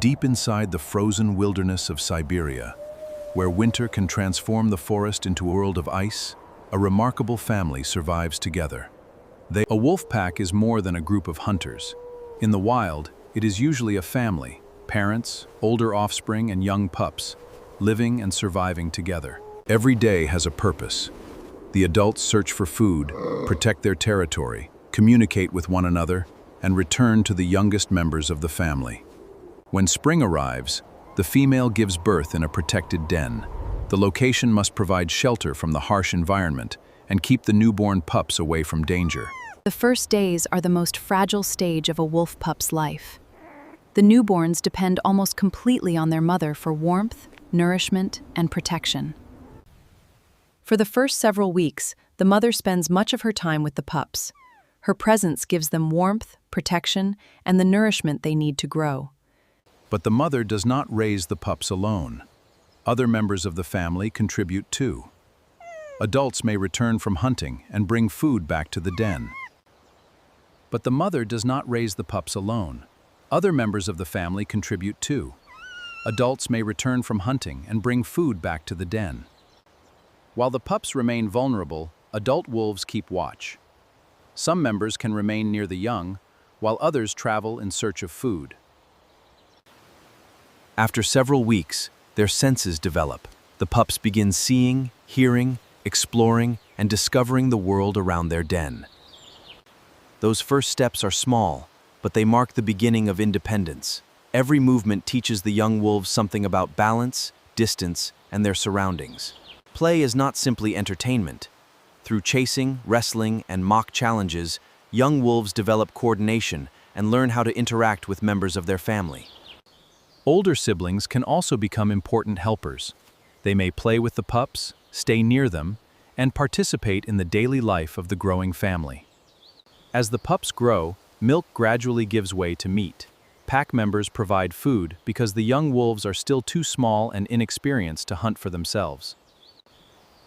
Deep inside the frozen wilderness of Siberia, where winter can transform the forest into a world of ice, a remarkable family survives together. A wolf pack is more than a group of hunters. In the wild, it is usually a family, parents, older offspring, and young pups, living and surviving together. Every day has a purpose. The adults search for food, protect their territory, communicate with one another, and return to the youngest members of the family. When spring arrives, the female gives birth in a protected den. The location must provide shelter from the harsh environment and keep the newborn pups away from danger. The first days are the most fragile stage of a wolf pup's life. The newborns depend almost completely on their mother for warmth, nourishment, and protection. For the first several weeks, the mother spends much of her time with the pups. Her presence gives them warmth, protection, and the nourishment they need to grow. But the mother does not raise the pups alone. Other members of the family contribute too. Adults may return from hunting and bring food back to the den. But the mother does not raise the pups alone. Other members of the family contribute too. Adults may return from hunting and bring food back to the den. While the pups remain vulnerable, adult wolves keep watch. Some members can remain near the young, while others travel in search of food. After several weeks, their senses develop. The pups begin seeing, hearing, exploring, and discovering the world around their den. Those first steps are small, but they mark the beginning of independence. Every movement teaches the young wolves something about balance, distance, and their surroundings. Play is not simply entertainment. Through chasing, wrestling, and mock challenges, young wolves develop coordination and learn how to interact with members of their family. Older siblings can also become important helpers. They may play with the pups, stay near them, and participate in the daily life of the growing family. As the pups grow, milk gradually gives way to meat. Pack members provide food because the young wolves are still too small and inexperienced to hunt for themselves.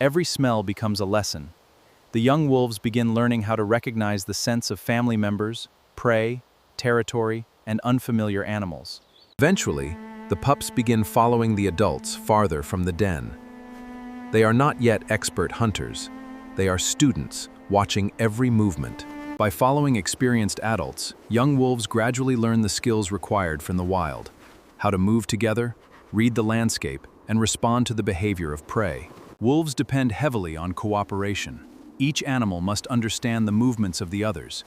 Every smell becomes a lesson. The young wolves begin learning how to recognize the scents of family members, prey, territory, and unfamiliar animals. Eventually, the pups begin following the adults farther from the den. They are not yet expert hunters. They are students, watching every movement. By following experienced adults, young wolves gradually learn the skills required from the wild: how to move together, read the landscape, and respond to the behavior of prey. Wolves depend heavily on cooperation. Each animal must understand the movements of the others.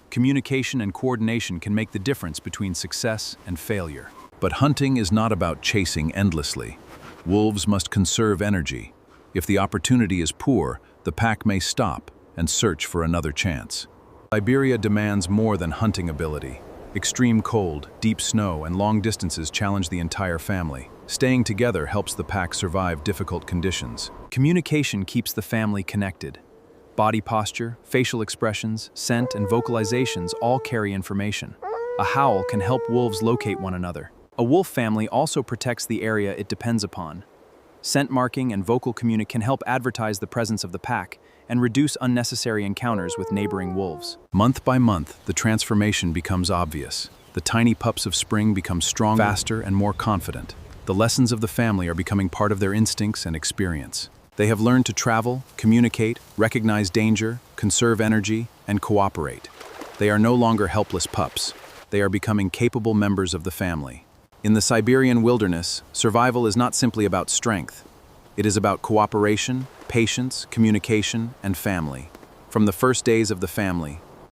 Communication and coordination can make the difference between success and failure. But hunting is not about chasing endlessly. Wolves must conserve energy. If the opportunity is poor, the pack may stop and search for another chance. Siberia demands more than hunting ability. Extreme cold, deep snow, and long distances challenge the entire family. Staying together helps the pack survive difficult conditions. Communication keeps the family connected. Body posture, facial expressions, scent, and vocalizations all carry information. A howl can help wolves locate one another. A wolf family also protects the area it depends upon. Scent marking and vocal communication can help advertise the presence of the pack and reduce unnecessary encounters with neighboring wolves. Month by month, the transformation becomes obvious. The tiny pups of spring become stronger, faster, and more confident. The lessons of the family are becoming part of their instincts and experience. They have learned to travel, communicate, recognize danger, conserve energy, and cooperate. They are no longer helpless pups. They are becoming capable members of the family. In the Siberian wilderness, survival is not simply about strength. It is about cooperation, patience, communication, and family. From the first days of the family,